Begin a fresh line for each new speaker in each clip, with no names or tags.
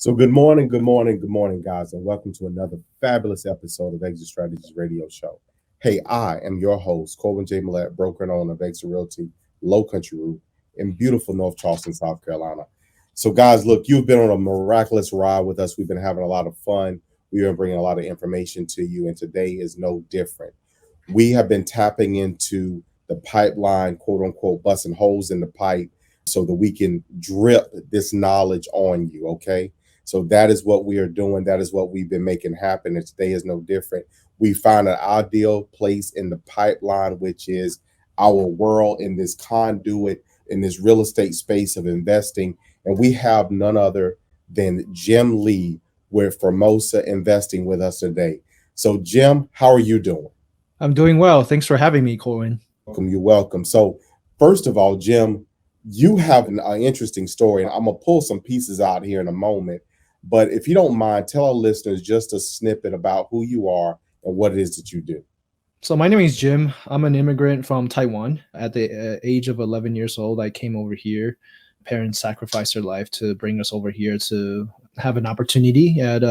So good morning, guys, and welcome to another fabulous episode of Exit Strategies Radio Show. Hey, I am your host, Corbin J. Millett, broker and owner of Exit Realty, Low Country Route in beautiful North Charleston, South Carolina. So, guys, look, you've been on a miraculous ride with us. We've been having a lot of fun. We've been bringing a lot of information to you, and today is no different. We have been tapping into the pipeline, quote unquote, busting holes in the pipe so that we can drip this knowledge on you, okay? So that is what we are doing. That is what we've been making happen. And today is no different. We find an ideal place in the pipeline, which is our world in this conduit, in this real estate space of investing. And we have none other than Jim Lee with Formosa Investing with us today. So, Jim, how are you doing?
I'm doing well. Thanks for having me, Corwin.
You're welcome. So, first of all, Jim, you have an interesting story, and I'm going to pull some pieces out here in a moment. But if you don't mind, tell our listeners just a snippet about who you are and what it is that you do.
So my name is Jim. I'm an immigrant from Taiwan. At the age of 11 years old, I came over here. Parents sacrificed their life to bring us over here to have an opportunity at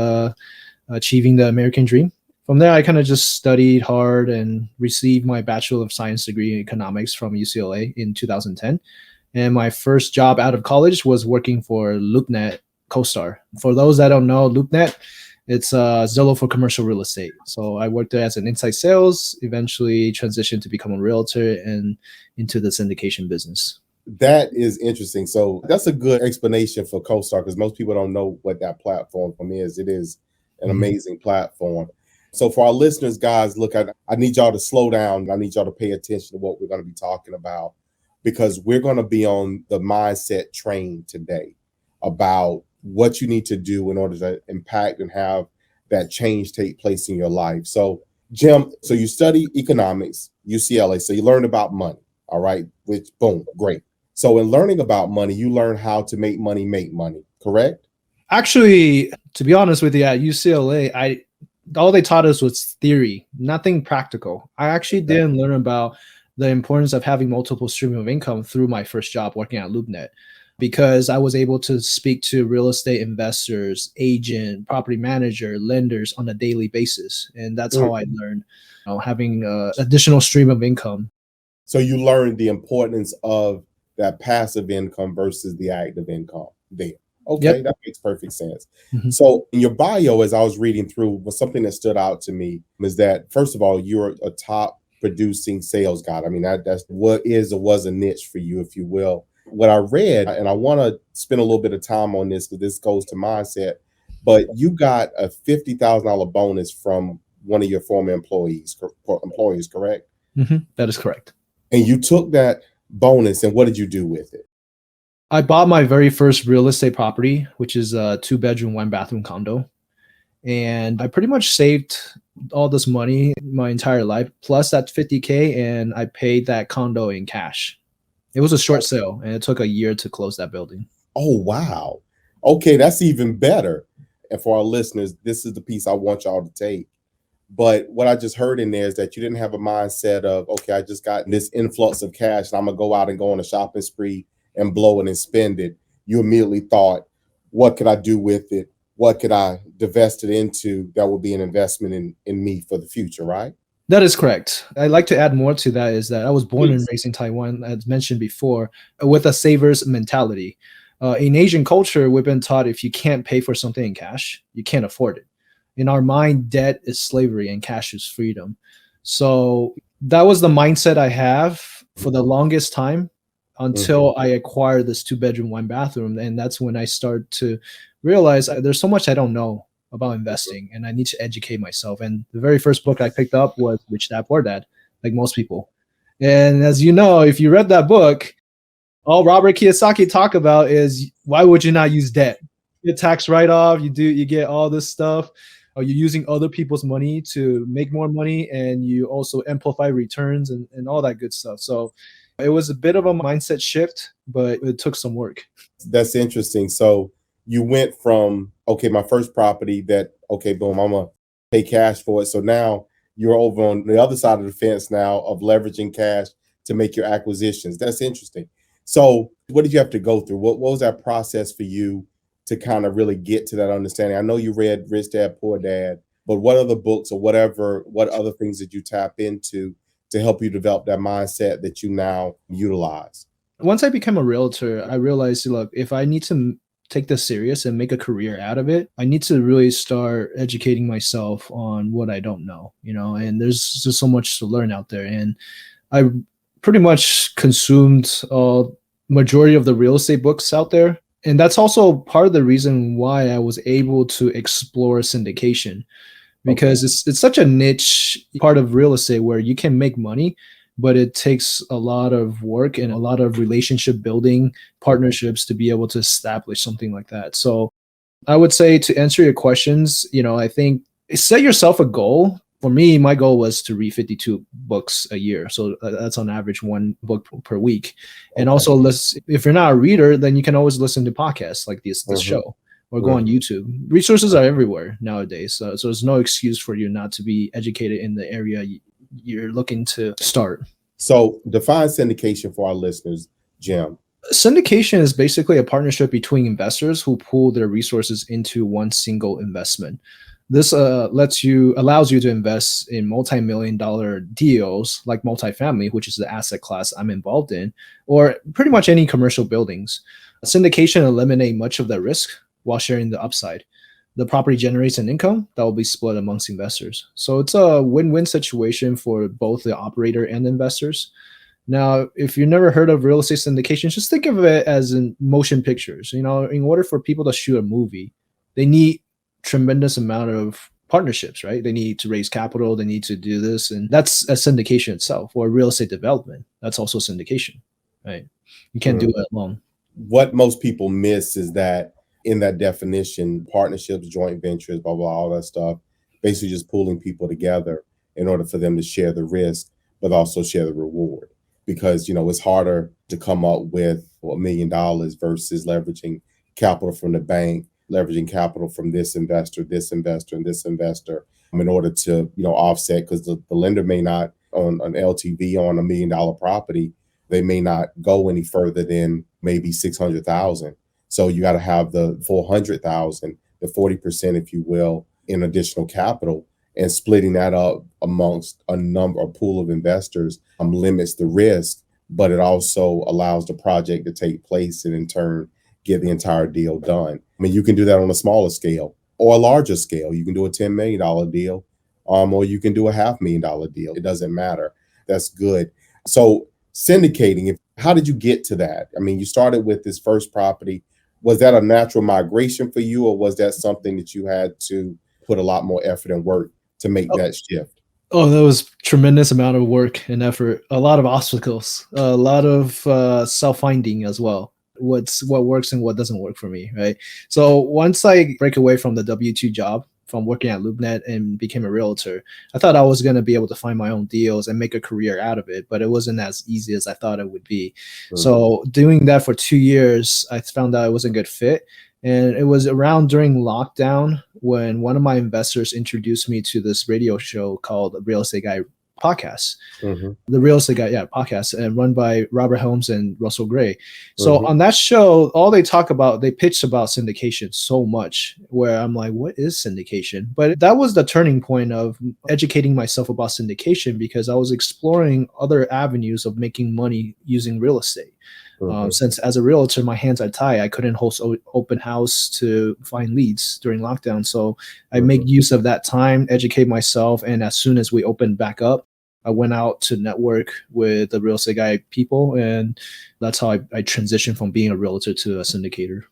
achieving the American dream. From there, I kind of just studied hard and received my Bachelor of Science degree in economics from UCLA in 2010. And my first job out of college was working for LoopNet CoStar. For those that don't know, LoopNet, it's Zillow for commercial real estate. So I worked there as an inside sales, eventually transitioned to become a realtor and into the syndication business.
That is interesting. So that's a good explanation for CoStar because most people don't know what that platform is. It is an amazing platform. So for our listeners, guys, look, I need y'all to slow down. I need y'all to pay attention to what we're going to be talking about because we're going to be on the mindset train today about what you need to do in order to impact and have that change take place in your life. So, Jim, so you study economics, UCLA, so you learned about money, all right, which, boom, great. So in learning about money, you learn how to make money, correct?
Actually, to be honest with you, at UCLA, all they taught us was theory, nothing practical. I actually didn't learn about the importance of having multiple streams of income through my first job working at LoopNet, because I was able to speak to real estate investors, agent, property manager, lenders on a daily basis. And that's how I learned having an additional stream of income.
So you learned the importance of that passive income versus the active income there. Okay, That makes perfect sense. So in your bio, as I was reading through, was something that stood out to me is that, first of all, you're a top producing sales guy. I mean, that's what is or was a niche for you, if you will. What I read, and I want to spend a little bit of time on this because this goes to mindset, but you got a $50,000 bonus from one of your former employees, correct?
That is correct.
And you took that bonus, and what did you do with it?
I bought my very first real estate property, which is a 2-bedroom, 1-bathroom condo. And I pretty much saved all this money my entire life, plus that $50K, and I paid that condo in cash. It was a short sale, and it took a year to close that building.
Oh, wow. Okay, that's even better. And for our listeners, this is the piece I want y'all to take. But what I just heard in there is that you didn't have a mindset of, okay, I just got this influx of cash, and I'm going to go out and go on a shopping spree and blow it and spend it. You immediately thought, what could I do with it? What could I divest it into that will be an investment in me for the future, right?
That is correct. I'd like to add more to that is that I was born and raised in Taiwan, as mentioned before, with a saver's mentality. In Asian culture, we've been taught if you can't pay for something in cash, you can't afford it. In our mind, debt is slavery and cash is freedom. So that was the mindset I have for the longest time until I acquired this 2-bedroom, 1-bathroom. And that's when I start to realize there's so much I don't know about investing, and I need to educate myself. And the very first book I picked up was Rich Dad Poor Dad, like most people. And as you know, if you read that book, all Robert Kiyosaki talk about is why would you not use debt? You get tax write-off, you get all this stuff. Are you using other people's money to make more money, and you also amplify returns and all that good stuff. So it was a bit of a mindset shift, but it took some work.
That's interesting. So you went from, okay, my first property that, okay, boom, I'm going to pay cash for it. So now you're over on the other side of the fence now of leveraging cash to make your acquisitions. That's interesting. So what did you have to go through? What was that process for you to kind of really get to that understanding? I know you read Rich Dad Poor Dad, but what other books or whatever, what other things did you tap into to help you develop that mindset that you now utilize?
Once I became a realtor, I realized, look, if I need to take this serious and make a career out of it, I need to really start educating myself on what I don't know, and there's just so much to learn out there. And I pretty much consumed majority of the real estate books out there. And that's also part of the reason why I was able to explore syndication, because it's such a niche part of real estate where you can make money, but it takes a lot of work and a lot of relationship building partnerships to be able to establish something like that. So I would say, to answer your questions, I think set yourself a goal. For me, my goal was to read 52 books a year. So that's on average one book per week. And also, if you're not a reader, then you can always listen to podcasts like this show, or go on YouTube. Resources are everywhere nowadays. So there's no excuse for you not to be educated in the area you're looking to start.
So define syndication for our listeners, Jim.
Syndication is basically a partnership between investors who pool their resources into one single investment. This allows you to invest in multi-million-dollar deals like multifamily, which is the asset class I'm involved in, or pretty much any commercial buildings. Syndication eliminates much of the risk while sharing the upside. The property generates an income that will be split amongst investors. So it's a win-win situation for both the operator and investors. Now, if you've never heard of real estate syndication, just think of it as in motion pictures. In order for people to shoot a movie, they need tremendous amount of partnerships, right? They need to raise capital, they need to do this, and that's a syndication itself. Or real estate development, that's also syndication, right? You can't do it alone.
What most people miss is that in that definition, partnerships, joint ventures, blah, blah, all that stuff, basically just pulling people together in order for them to share the risk, but also share the reward. Because, it's harder to come up with $1 million versus leveraging capital from the bank, leveraging capital from this investor, and this investor in order to, offset, because the lender may not, on an LTV on $1 million property, they may not go any further than maybe 600,000. So you got to have the 400,000, the 40%, if you will, in additional capital, and splitting that up amongst a pool of investors limits the risk, but it also allows the project to take place and in turn get the entire deal done. I mean, you can do that on a smaller scale or a larger scale. You can do a $10 million deal, or you can do a $500,000 deal. It doesn't matter. That's good. So syndicating, how did you get to that? I mean, you started with this first property. Was that a natural migration for you, or was that something that you had to put a lot more effort and work to make that shift?
Oh, that was tremendous amount of work and effort, a lot of obstacles, a lot of self-finding as well. What works and what doesn't work for me, right? So once I break away from the W-2 job, from working at LoopNet, and became a realtor, I thought I was going to be able to find my own deals and make a career out of it, but it wasn't as easy as I thought it would be. So doing that for 2 years, I found out it wasn't a good fit. And it was around during lockdown when one of my investors introduced me to this radio show called Real Estate Guy Podcast. The Real Estate Guy, podcast, and run by Robert Holmes and Russell Gray. So on that show, all they pitched about syndication so much, where I'm like, what is syndication? But that was the turning point of educating myself about syndication, because I was exploring other avenues of making money using real estate. Since as a realtor, my hands are tied, I couldn't host open house to find leads during lockdown. So I make use of that time, educate myself. And as soon as we opened back up, I went out to network with the Real Estate Guy people. And that's how I transitioned from being a realtor to a syndicator.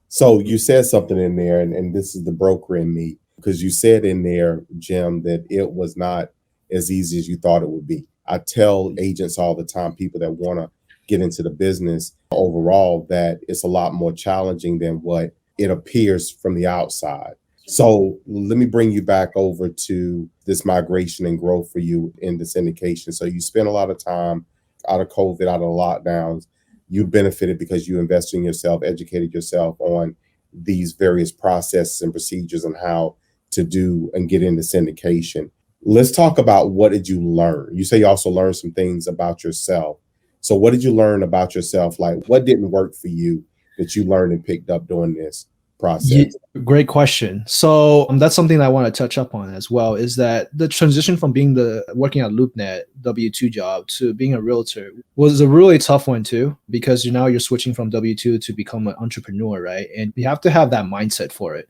So you said something in there, and this is the broker in me, because you said in there, Jim, that it was not as easy as you thought it would be. I tell agents all the time, people that want to get into the business overall, that it's a lot more challenging than what it appears from the outside. So let me bring you back over to this migration and growth for you in the syndication. So you spent a lot of time out of COVID, out of the lockdowns. You benefited because you invested in yourself, educated yourself on these various processes and procedures and how to do and get into syndication. Let's talk about, what did you learn? You say you also learned some things about yourself. So what did you learn about yourself? Like, what didn't work for you that you learned and picked up doing this? process?
Great question. So that's something I want to touch up on as well, is that the transition from being working at LoopNet W-2 job to being a realtor was a really tough one too, because now you're switching from W-2 to become an entrepreneur, right? And you have to have that mindset for it.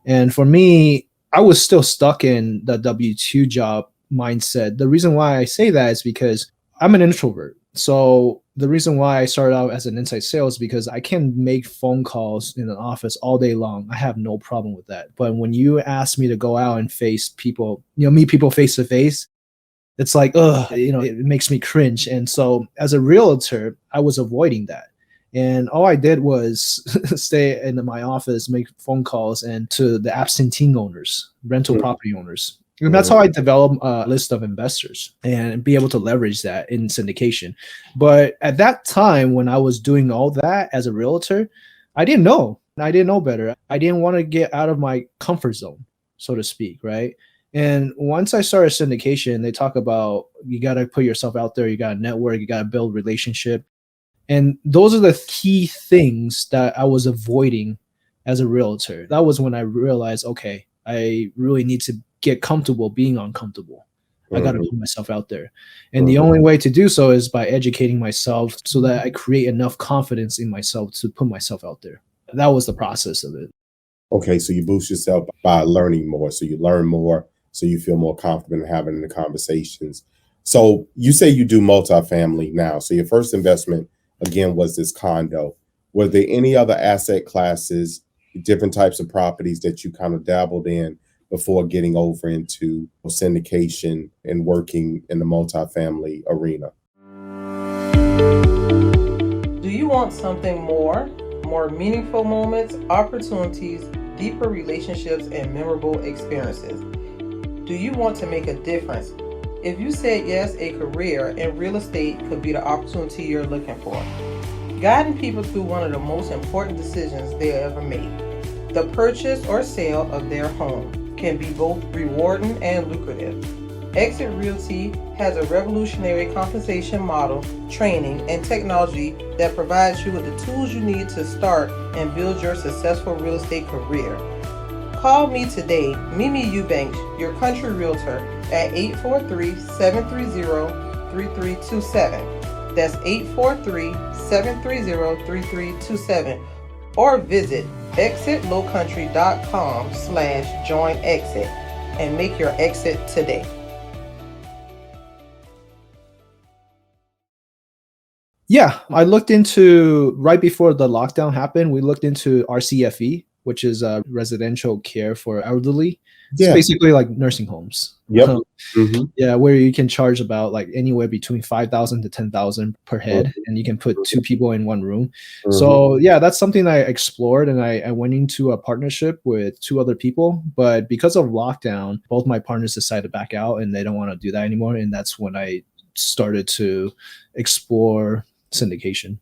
And for me, I was still stuck in the W-2 job mindset. The reason why I say that is because I'm an introvert. So the reason why I started out as an inside sales is because I can make phone calls in an office all day long. I have no problem with that. But when you ask me to go out and face people, meet people face to face, it's like, it makes me cringe. And so as a realtor, I was avoiding that. And all I did was stay in my office, make phone calls and to the absentee owners, rental property owners. And that's how I developed a list of investors and be able to leverage that in syndication. But at that time, when I was doing all that as a realtor, I didn't know. I didn't know better. I didn't want to get out of my comfort zone, so to speak, right? And once I started syndication, they talk about you got to put yourself out there. You got to network. You got to build relationship. And those are the key things that I was avoiding as a realtor. That was when I realized, okay, I really need to get comfortable being uncomfortable. I got to put myself out there. And the only way to do so is by educating myself so that I create enough confidence in myself to put myself out there. That was the process of it.
Okay, so you boost yourself by learning more. So you learn more, so you feel more confident in having the conversations. So you say you do multifamily now. So your first investment, again, was this condo. Were there any other asset classes, different types of properties that you kind of dabbled in before getting over into syndication and working in the multifamily arena?
Do you want something more meaningful moments, opportunities, deeper relationships, and memorable experiences? Do you want to make a difference? If you said yes, a career in real estate could be the opportunity you're looking for. Guiding people through one of the most important decisions they ever made, the purchase or sale of their home, can be both rewarding and lucrative. Exit Realty has a revolutionary compensation model, training, and technology that provides you with the tools you need to start and build your successful real estate career. Call me today, Mimi Eubanks, your country realtor, at 843-730-3327. That's 843-730-3327. Or visit exitlowcountry.com/joinexit and make your exit today.
Yeah, I looked into, right before the lockdown happened, we looked into RCFE, which is residential care for elderly. It's basically like nursing homes.
Yep.
Yeah, where you can charge about like anywhere between 5,000 to 10,000 per head, and you can put two people in one room. So yeah, that's something I explored, and I went into a partnership with two other people. But because of lockdown, both my partners decided to back out, and they don't want to do that anymore. And that's when I started to explore syndication.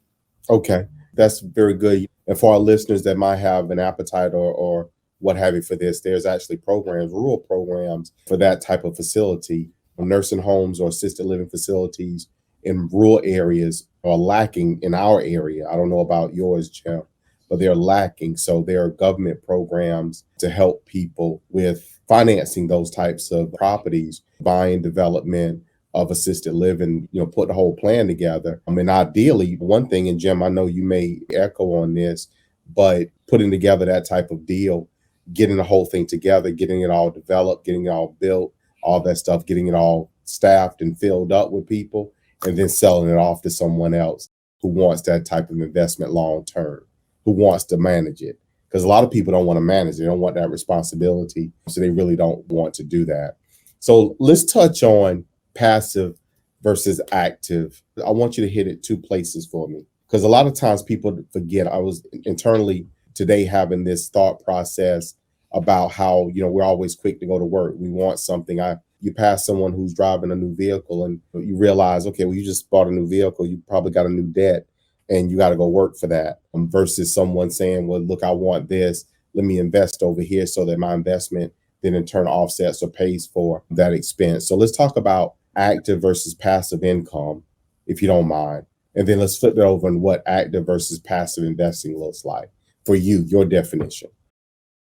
Okay, that's very good. And for our listeners that might have an appetite or what have you for this, there's actually programs, rural programs for that type of facility. Nursing homes or assisted living facilities in rural areas are lacking in our area. I don't know about yours, Jeff, but they're lacking. So there are government programs to help people with financing those types of properties, buying, development of assisted living, put the whole plan together. I mean, ideally, one thing, and Jim, I know you may echo on this, but putting together that type of deal, getting the whole thing together, getting it all developed, getting it all built, all that stuff, getting it all staffed and filled up with people, and then selling it off to someone else who wants that type of investment long term, who wants to manage it. Because a lot of people don't want to manage it. They don't want that responsibility. So they really don't want to do that. So let's touch on passive versus active. I want you to hit it two places for me, because a lot of times people forget. I was internally today having this thought process about how, we're always quick to go to work. We want something. You pass someone who's driving a new vehicle and you realize, okay, well, you just bought a new vehicle. You probably got a new debt and you got to go work for that, versus someone saying, well, look, I want this. Let me invest over here so that my investment then in turn offsets or pays for that expense. So let's talk about active versus passive income, if you don't mind. And then let's flip it over on what active versus passive investing looks like for you, your definition.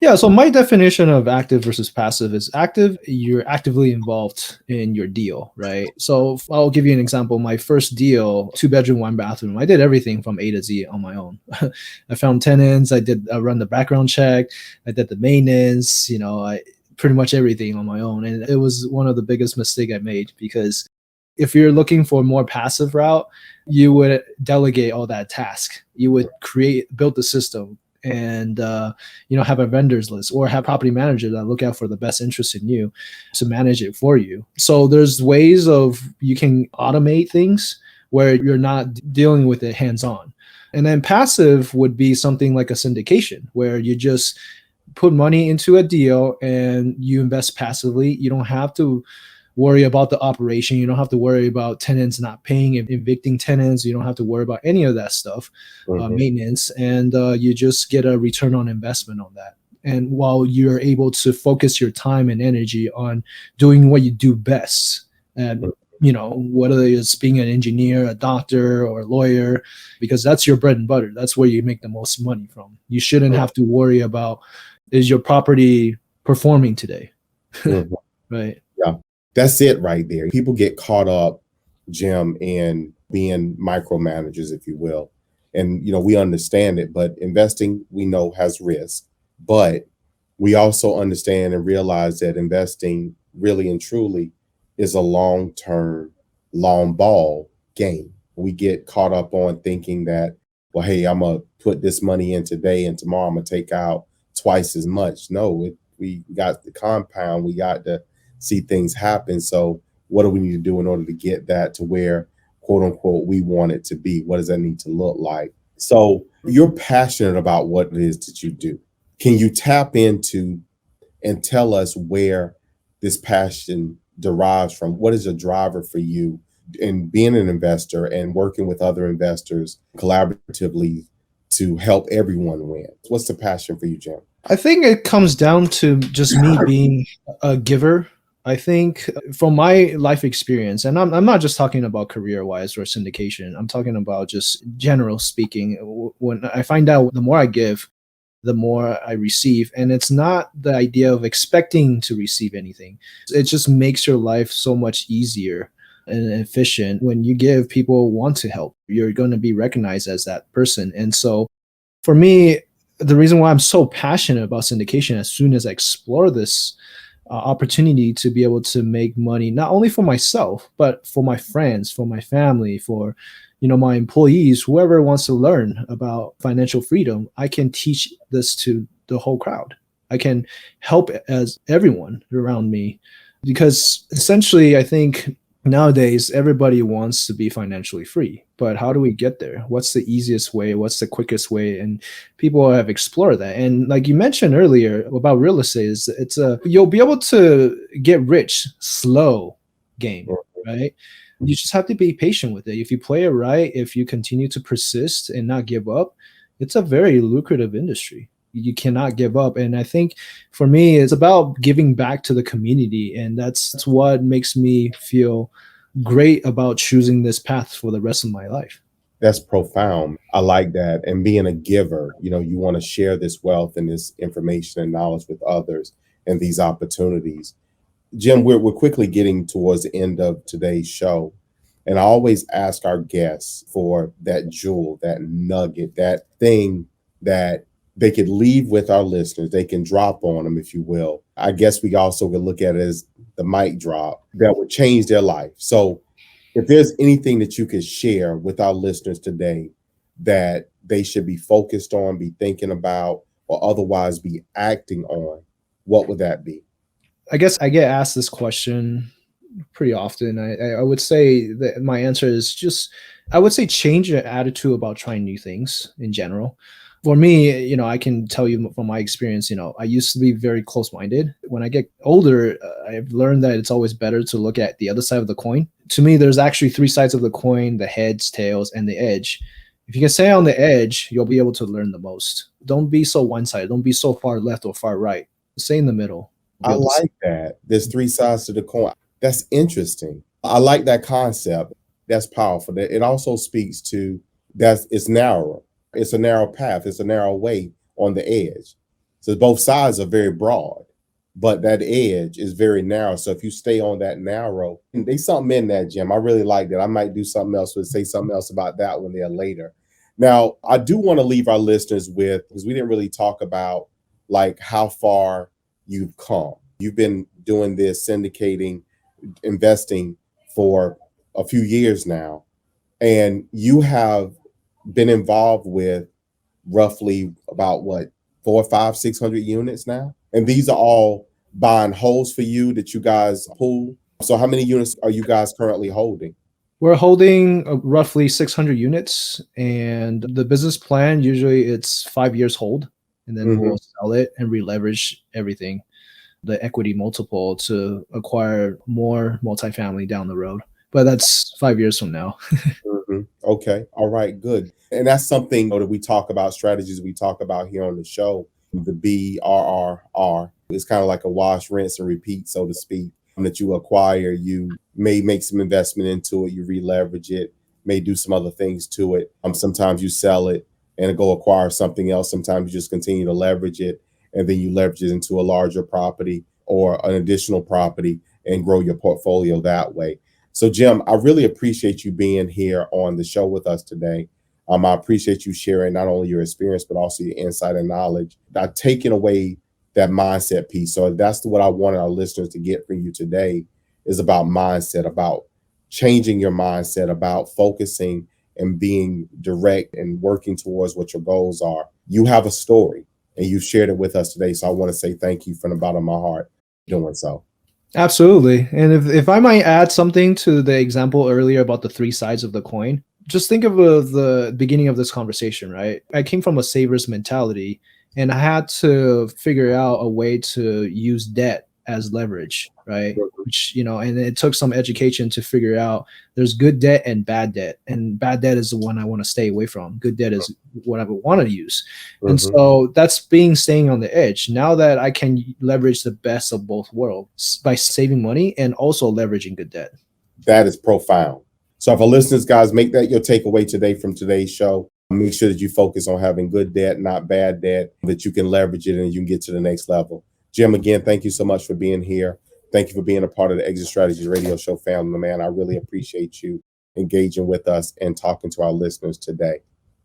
Yeah, so my definition of active versus passive is active, you're actively involved in your deal, right? So I'll give you an example. My first deal, 2 bedroom, 1 bathroom, I did everything from A to Z on my own. I found tenants, I run the background check, I did the maintenance, I pretty much everything on my own. And it was one of the biggest mistake I made, because if you're looking for a more passive route, you would delegate all that task. You would build the system, and have a vendors list or have property manager that look out for the best interest in you to manage it for you. So there's ways of you can automate things where you're not dealing with it hands-on. And then passive would be something like a syndication, where you just put money into a deal and you invest passively. You don't have to worry about the operation. You don't have to worry about tenants not paying and evicting tenants. You don't have to worry about any of that stuff, maintenance, and you just get a return on investment on that. And while you're able to focus your time and energy on doing what you do best, and whether it's being an engineer, a doctor, or a lawyer, because that's your bread and butter. That's where you make the most money from. You shouldn't have to worry about, is your property performing today? Right.
Yeah. That's it right there. People get caught up, Jim, in being micromanagers, if you will. And, we understand it, but investing, we know, has risk. But we also understand and realize that investing really and truly is a long-term, long ball game. We get caught up on thinking that, well, hey, I'm going to put this money in today and tomorrow I'm going to take out twice as much. No, we got the compound. We got to see things happen. So what do we need to do in order to get that to where, quote unquote, we want it to be? What does that need to look like? So you're passionate about what it is that you do. Can you tap into and tell us where this passion derives from? What is a driver for you in being an investor and working with other investors collaboratively to help everyone win? What's the passion for you, Jim?
I think it comes down to just me being a giver. I think from my life experience, and I'm not just talking about career-wise or syndication, I'm talking about just general speaking. When I find out the more I give, the more I receive. And it's not the idea of expecting to receive anything. It just makes your life so much easier and efficient. When you give, people want to help. You're going to be recognized as that person. And so for me, the reason why I'm so passionate about syndication, as soon as I explore this opportunity to be able to make money, not only for myself, but for my friends, for my family, for my employees, whoever wants to learn about financial freedom, I can teach this to the whole crowd. I can help as everyone around me, because essentially I think nowadays everybody wants to be financially free, but how do we get there? What's the easiest way? What's the quickest way? And people have explored that. And like you mentioned earlier about real estate, you'll be able to get rich slow game, right? You just have to be patient with it. If you play it right, if you continue to persist and not give up, it's a very lucrative industry. You cannot give up. And I think for me, it's about giving back to the community. And that's what makes me feel great about choosing this path for the rest of my life.
That's profound. I like that. And being a giver, you want to share this wealth and this information and knowledge with others and these opportunities. Jim, we're quickly getting towards the end of today's show. And I always ask our guests for that jewel, that nugget, that thing that they could leave with our listeners. They can drop on them, if you will. I guess we also could look at it as the mic drop that would change their life. So if there's anything that you could share with our listeners today that they should be focused on, be thinking about, or otherwise be acting on, what would that be?
I guess I get asked this question pretty often. I would say that my answer is I would say change your attitude about trying new things in general. For me, I can tell you from my experience, I used to be very close-minded. When I get older, I've learned that it's always better to look at the other side of the coin. To me, there's actually 3 sides of the coin: the heads, tails, and the edge. If you can stay on the edge, you'll be able to learn the most. Don't be so one-sided. Don't be so far left or far right. Stay in the middle.
I like that. There's 3 sides to the coin. That's interesting. I like that concept. That's powerful. It also speaks to it's narrower. It's a narrow path. It's a narrow way on the edge. So both sides are very broad, but that edge is very narrow. So if you stay on that narrow, and there's something in that, Jim. I really like that. I might do something else, or say something else about that one there later. Now, I do want to leave our listeners with, because we didn't really talk about like how far you've come. You've been doing this syndicating, investing for a few years now, and you have been involved with roughly about what, 400, 500, 600 units now, and these are all buying holes for you that you guys pool. So how many units are you guys currently holding?
We're holding roughly 600 units, and the business plan usually it's 5 years hold, and then we'll sell it and re-leverage everything, the equity multiple, to acquire more multifamily down the road. But that's 5 years from now.
Okay. All right. Good. And that's something that we talk about, strategies we talk about here on the show. The BRRR. It's kind of like a wash, rinse, and repeat, so to speak, that you acquire. You may make some investment into it, you re-leverage it, may do some other things to it. Sometimes you sell it and go acquire something else. Sometimes you just continue to leverage it, and then you leverage it into a larger property or an additional property and grow your portfolio that way. So, Jim, I really appreciate you being here on the show with us today. I appreciate you sharing not only your experience, but also your insight and knowledge. I've taken away that mindset piece. So that's what I wanted our listeners to get from you today, is about mindset, about changing your mindset, about focusing and being direct and working towards what your goals are. You have a story and you've shared it with us today. So I want to say thank you from the bottom of my heart for doing so.
Absolutely. And if I might add something to the example earlier about the three sides of the coin, just think of the beginning of this conversation, right? I came from a saver's mentality, and I had to figure out a way to use debt as leverage, right? Which, and it took some education to figure out there's good debt and bad debt. And bad debt is the one I want to stay away from. Good debt is what I would want to use. And so that's staying on the edge. Now that I can leverage the best of both worlds by saving money and also leveraging good debt.
That is profound. So if our listeners, guys, make that your takeaway today from today's show. Make sure that you focus on having good debt, not bad debt, that you can leverage it and you can get to the next level. Jim, again, thank you so much for being here. Thank you for being a part of the Exit Strategies Radio Show family, man. I really appreciate you engaging with us and talking to our listeners today.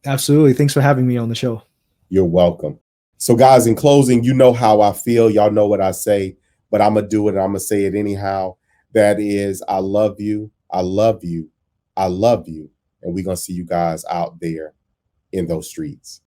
Absolutely. Thanks for having me on the show.
You're welcome. So, guys, in closing, you know how I feel. Y'all know what I say, but I'm going to do it and I'm going to say it anyhow. That is, I love you. I love you. I love you. And we're going to see you guys out there in those streets.